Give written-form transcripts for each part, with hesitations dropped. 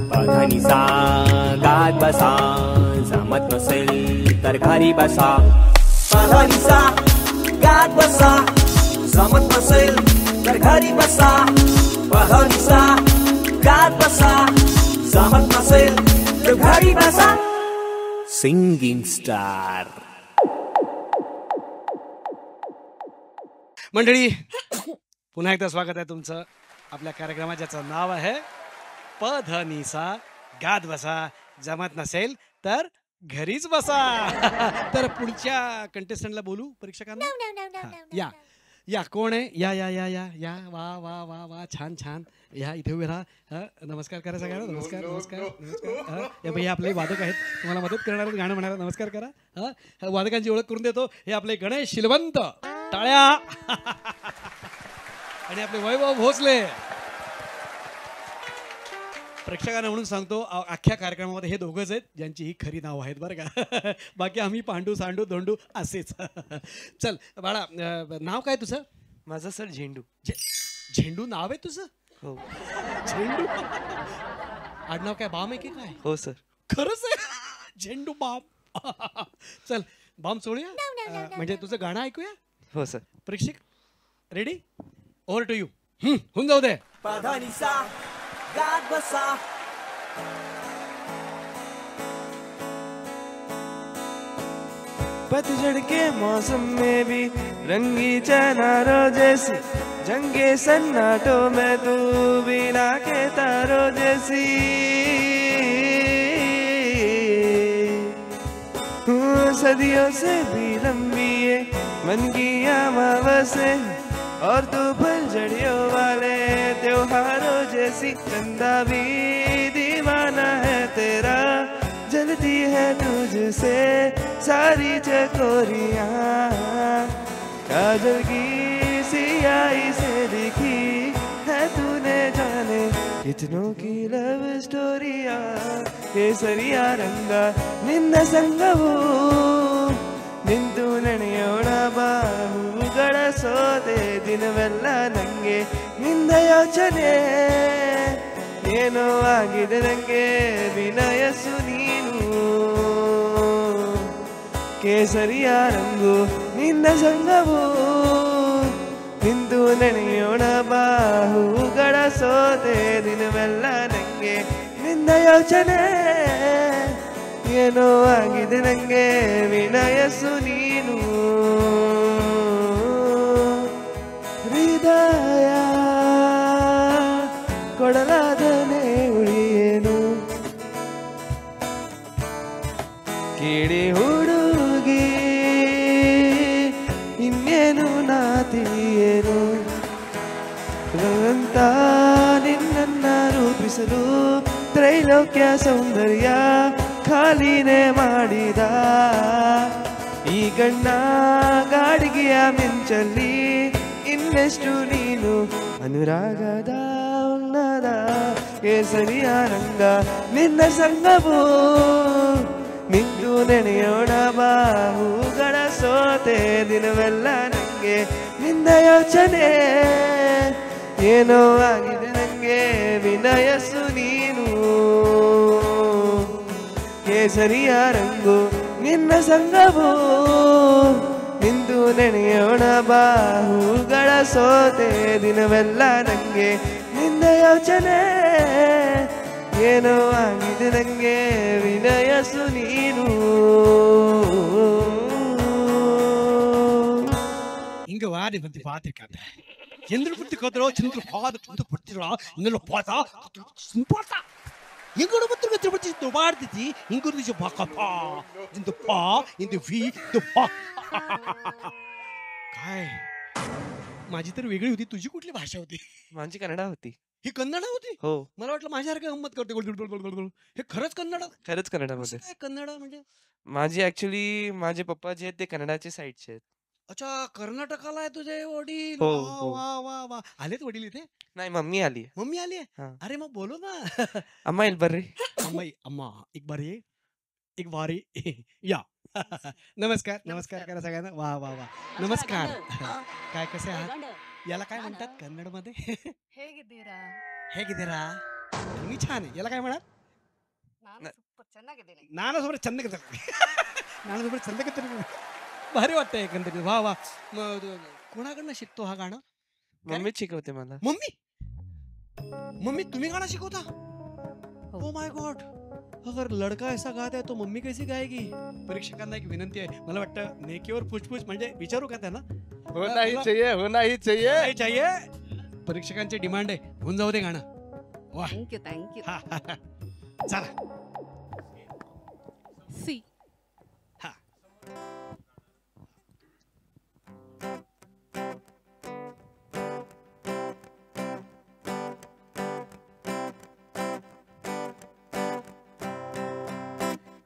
पधनिसा गात बसा, जमत नसेल तर घरी बसा. पधनिसा गात बसा, जमत नसेल तर घरी बसा. पधनिसा गात बसा, जमत नसेल तर घरी बसा. Singing star. मंडळी, पुन्हा एकदा स्वागत आहे तुमचं आपल्या कार्यक्रमात, ज्याचं नाव आहे पधनिसा गात बसा, जमत नसेल तर घरीच बसा. तर पुढच्या कंटेस्टंटला बोलू, परीक्षकांना. या या कोण आहे? या या या या या वा वा वा वा, छान छान. या इथे उभे राहा. नमस्कार करा सगळ्यांना. नमस्कार नमस्कार नमस्कार. हे भैया आपले वादक आहेत, तुम्हाला मदत करणार, गाणं म्हणायला. नमस्कार करा. वादकांची ओळख करून देतो. हे आपले गणेश शिलवंत, टाळ्या. आणि आपले वैभव भोसले. प्रेक्षकांना म्हणून सांगतो, अख्ख्या कार्यक्रमामध्ये हे दोघंच आहेत ज्यांची ही खरी नाव आहेत बरं का. बाकी आम्ही पांडू सांडू धोंडू असेच. चल बाळा, नाव काय तुझं? माझं सर झेंडू. झेंडू नाव आहे तुझं? हो. झेंडू आडनाव काय बाम आहे की काय? हो सर. खरंच आहे? झेंडू बाम. चल बाम सोडूया, म्हणजे तुझं गाणं ऐकूया. हो सर. प्रेक्षक रेडी? Over to you. होऊन जाऊ दे. पधनिसा गात बसा. पतझड़ के मौसम में भी रंगी चनारों जैसी, जंगे सन्नाटों में तू बिना के तारों जैसी. सदियों से भी लंबी है मन की अमावस्या, और तू फुलझड़ियों वाले त्योहारों जैसी. चंदा भी दीवाना है तेरा, जलती है तुझसे सारी चकोरियां. काजल की सियाही से लिखी है तूने जाने कितनों की लव स्टोरिया. केसरिया रंग निन्न संगवू, ನಿಂತು ನೆನೆಯೋಣ ಬಾಹುಗಳ ಸೋದೆ. ದಿನವೆಲ್ಲ ನಂಗೆ ನಿಂದ ಯೋಚನೆ, ಏನೋ ಆಗಿದೆ ನಂಗೆ ವಿನಯಸು ನೀನು. ಕೇಸರಿಯ ರಂಗು ನಿನ್ನ ಸಂಗವು, ನಿಂತು ನೆನೆಯೋಣ ಬಾಹುಗಳ ಸೋದೆ. ದಿನವೆಲ್ಲ ನಂಗೆ ನಿಂದ ಯೋಚನೆ, ಏನೋ ಆಗಿದೆ ನಂಗೆ ವಿನಯಸು ನೀನು. ಹೃದಯ ಕೊಡಲಾದನೆ ಉಳಿಯೇನು, ಕೇಳಿ ಹುಡುಗಿ ಇನ್ನೇನು ನಾ ತಿಳಿಯೇನು. ಅಂತ ನಿನ್ನನ್ನ ರೂಪಿಸಲು ತ್ರೈಲೋಕ್ಯ ಸೌಂದರ್ಯ ಖಾಲಿನೇ ಮಾಡಿದ. ಈ ಗಣ್ಣ ಗಾಡಿಗೆಯ ಮಿಂಚಲ್ಲಿ ಇನ್ನೆಷ್ಟು ನೀನು ಅನುರಾಗದ ಉನ್ನದ. ಕೇಸರಿಯ ರಂಗ ನಿನ್ನ ಸಂಗವು, ನಿಂತು ನೆನೆಯೋಣ ಬಾಹುಗಳ ಸೋತೆ. ದಿನವೆಲ್ಲ ನಂಗೆ ನಿಂದ ಯೋಚನೆ, ಏನೋ ಆಗಿದೆ ನಂಗೆ ವಿನಯಸು ನೀನು. ಕೇಸರಿಯ ರಂಗು ನಿನ್ನ ಸಂಗವು, ನಿಂದು ನೆನೆಯೋಣ ಬಾಹುಗಳ ಸೋತೆ. ದಿನವೆಲ್ಲ ನಂಗೆ ನಿಂದ ಯೋಚನೆ, ಏನೋ ಆಗಿದೆ ನಂಗೆ ವಿನಯಸು ನೀನು. இங்க வாடி வந்து பாத்திருக்காங்க. எந்திர புத்தி கத்துறோ, சின்ன பாத வந்து புடிச்சிரா, இன்னொரு பாதா சிம்பிளா. எங்கட புத்தி கத்துற புத்தி துபார்த்தி, இங்க வந்து பாக்கப்பா. இந்த பா, இந்த வி, இந்த பா. काय माझी तर वेगळी होती, तुझी कुठली भाषा होती? माझी कन्नडा होती. ही कन्नड होती? हो. मला वाटलं माझ्यासारखं गंमत करते. हे खरंच कन्नड? खरंच कन्नडामध्ये. काय कन्नड म्हणजे? माझी ऍक्च्युली माझे पप्पा जे आहेत ते कन्नडाचे साईडचे आहेत. अच्छा, कर्नाटकाला आहे तुझे वडील? हो, वा हो. वा वा वा. आलेत वडील इथे? नाही, मम्मी आली आहे. मम्मी आली आहे? हा. अरे मग बोलो ना. अम्मा येईल बर्रे. अम्मा, अम्मा एक बार ये. एक वारी या नमस्कार नमस्कार करा सगळ्यांना. वा वा वा नमस्कार. काय कसे आहात? याला काय म्हणतात कन्नड मध्ये? ಹೇಗಿದ್ದೀರಾ? ಹೇಗಿದ್ದೀರಾ? तुम्ही छान आहे. याला काय म्हणा? ನಾನು ಸೂಪರ್ ಚೆನ್ನಾಗಿದ್ದೀನಿ. ನಾನೊಬ್ಬರು ಚಂದಕ್ಕೆ ನಾನೊಬ್ಬರು ಚಂದಕ್ಕೆ भारी वाटतंय एकंदरीत. वा वा. कोणाकडनं शिकतो हा गाणं? मम्मीच शिकवते मला. मम्मी मम्मी तुम्ही गाणं शिकवता? हो. Oh my God. अगर लड़का ऐसा गात है तो मम्मी कैसी गाएगी? परीक्षकांना एक विनंती आहे. मला वाटतं नेकीवर पुछपुछ म्हणजे विचारू का त्यांना? होना ही चाहिए, होना ही चाहिए. काय चाहिए? परीक्षकांची डिमांड आहे. होऊन जाऊ दे गाणं. वा ಥ್ಯಾಂಕ್ ಯು ಥ್ಯಾಂಕ್ ಯು. हा, हा, हा. चला ಸಿ हा.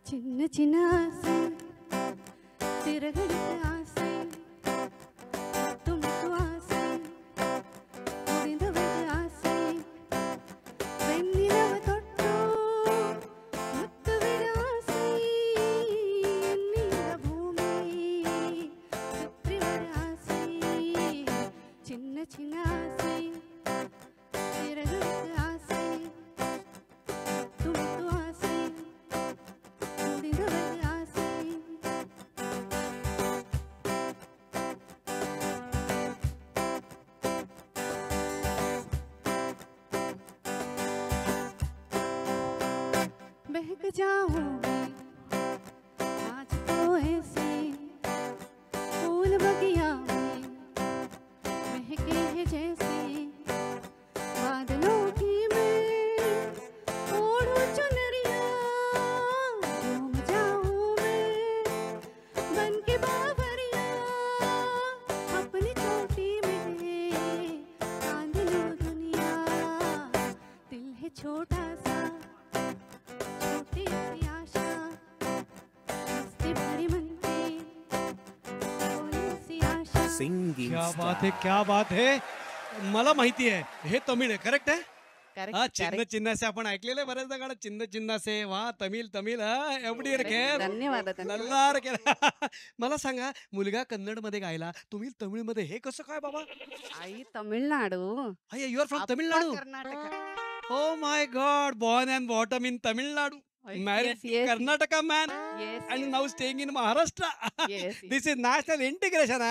ಚಿನ್ನ ಚಿನ್ನ ಆಸೆ ತಿರುಗಡಿದ ಆಸೆ ತುಂಟು ಆಸೆ ಉಳಿದವರ ಆಸೆ ಬೆನ್ನಿಲವ ತೊಟ್ಟು ಮುತ್ತುವಿನ ಆಸೆ ಎನ್ನಿದ ಭೂಮಿ ಸುತ್ತಿವರ ಆಸೆ ಚಿನ್ನ ಚಿನ್ನ ಆಸೆ ತಿರುಗಡಿದ ಆಸೆ ತುಂಟು ಆಸೆ ಉಳಿದವರ ಆಸೆ. बहक जाऊंगी आज तो ऐसे फूल बगिया में महके हैं जैसे बादलों की मैं ओढ़ूं चुनरिया झूम जाऊं मैं बन के बावरिया अपनी चोटी में बांध लूं दुनिया. दिल है छोटा सा छोटी सी आशा मस्ती भरी मन पे थोड़ी सी आशा. Singing क्या बात star. है क्या बात है. मला माहिती आहे हे तमिळ आहे. करेक्ट आहे? हा चिन्ह चिन्हासे आपण ऐकलेलं आहे बऱ्याचदा गाणं. चिन्ह चिन्हासे. वा तमिळ तमिळ. हा एवढी खेळ धन्यवाद नल्लार केला. मला सांगा मुलगा कन्नड मध्ये गायला तुम्ही तमिळ मध्ये हे कसं काय बाबा? आई Tamil Nadu you R from Appa Tamil Nadu. Karnataka. Oh my God. Born and bottom in Tamil Nadu. Married yes. Karnataka man Yes, and yes. now staying in Maharashtra. Yes, This is national integration.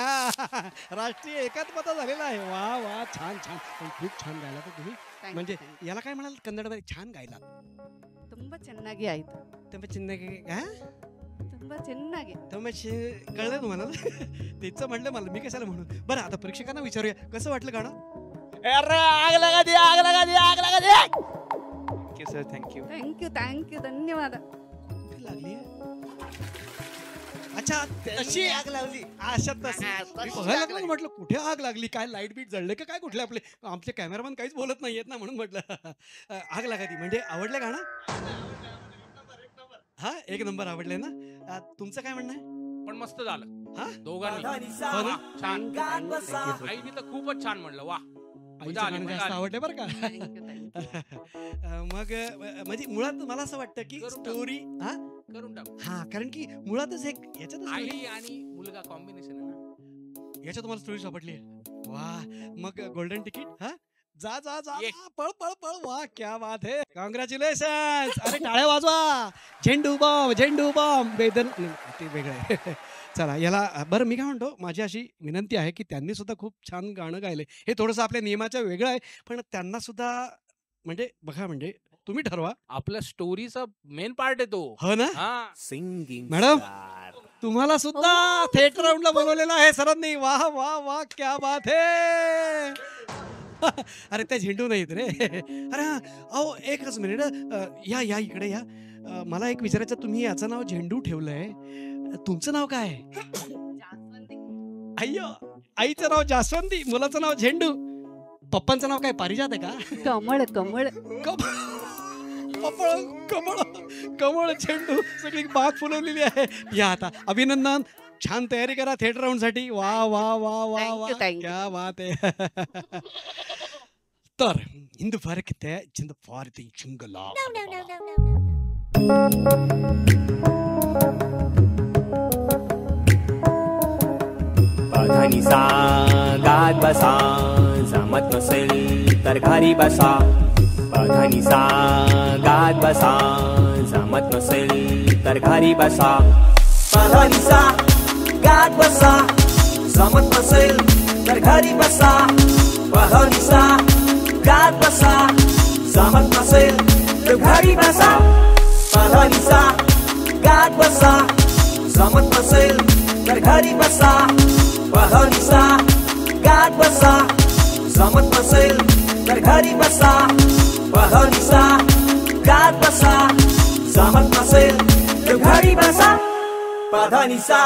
राष्ट्रीय एकात्मता झालेला आहे. वा वा छान छान. पण खूप छान गायला तर तुम्ही. Thank you, म्हणजे thank you. याला काय म्हणाल कन्नडमध्ये छान गायला. ತುಂಬಾ ಚೆನ್ನಾಗಿ ಆಯ್ತು. चिन्ह ತುಂಬಾ ಚೆನ್ನಾಗಿ. कळलं तुम्हाला? तिचं म्हणलं मला मी कशाला म्हणू. बरं आता परीक्षकांना विचारूया कसं वाटलं गाणं? अरे आग लगा दी, आग लगा दी, आग लगा दी. Thank you sir, thank you. थँक्यू धन्यवाद. कुठे लागली अच्छा तशी आग लागली. अशा तशी मी बघायला लागलो म्हटलं कुठे आग लागली काय लाईट बीट जळले का काय कुठले आपले आमचे कॅमेरामॅन काहीच बोलत नाहीयेत ना म्हणून म्हटलं आग लागायची. म्हणजे आवडलं गाणं? हा एक नंबर आवडले ना. तुमचं काय म्हणणं आहे? पण मस्त झालं हा दोघांनी. पधनिसा हो ना? छान. गात बसा. आईने तर खूपच छान म्हणलं. वा आईचं गाणं जास्त आवडले बरं का. थँक्यू. मग म्हणजे मुळात मला असं वाटतं की करून टाक. स्टोरी हा करून टाकू. हा कारण की मुळातच एक याच्यात आई आणि मुलगा कॉम्बिनेशन आहे ना. याच्यात तुम्हाला स्टोरी सापडली. वा मग गोल्डन तिकीट. हा जा जा जा ये. पळ पळ पळ. वा क्या बात है. कॉंग्रॅच्युलेशन. अरे टाळ्या वाजवा. झेंडू बॉम्ब वेदन ते वेगळं आहे. चला याला बरं मी काय म्हणतो माझी अशी विनंती आहे की त्यांनी सुद्धा खूप छान गाणं गायले. हे थोडंसं आपल्या नियमाच्या वेगळं आहे पण त्यांना सुद्धा म्हणजे बघा म्हणजे तुम्ही ठरवा. आपल्या स्टोरीचा मेन पार्ट आहे तो. हो ना. हा Singing Madam. star. तुम्हाला सुद्धा थिएटर राऊंडला बोलवलेलं आहे सरांनी. वाह वाह वाह क्या बात है. अरे त्या झेंडू नाहीत रे. अरे हा अहो एकच मिनिट. या या इकडे या. मला एक विचारायचं तुम्ही याचं नाव झेंडू ठेवलंय तुमचं नाव काय? अय्यो आईचं नाव जास्वंदी मुलाचं नाव झेंडू पप्पांचं नाव काय पारिजात आहे का? कमळ कमळ. कमळ कमळ कमळ झेंडू सगळी बाग फुलवलेली आहे. या आता अभिनंदन. छान तयारी करा थिएटर राऊंड साठी. वा वा वा वा Thank वा you, thank you. क्या बात आहे. तर इंदु फारकिते चिंद फारती चिंगला पधनिसा गात बसा जमत नसेल तर घरी बसा पधनिसा गात बसा जमत नसेल तर घरी बसा पधनिसा गात बसा जमत नसेल तर घरी बसा पधनिसा गात बसा जमत नसेल तर घरी बसा पधनिसा गात बसा जमत नसेल तर घरी बसा पधनिसा गात बसा जमत नसेल तर घरी बसा पधनिसा गात बसा जमत नसेल तर घरी बसा पधनिसा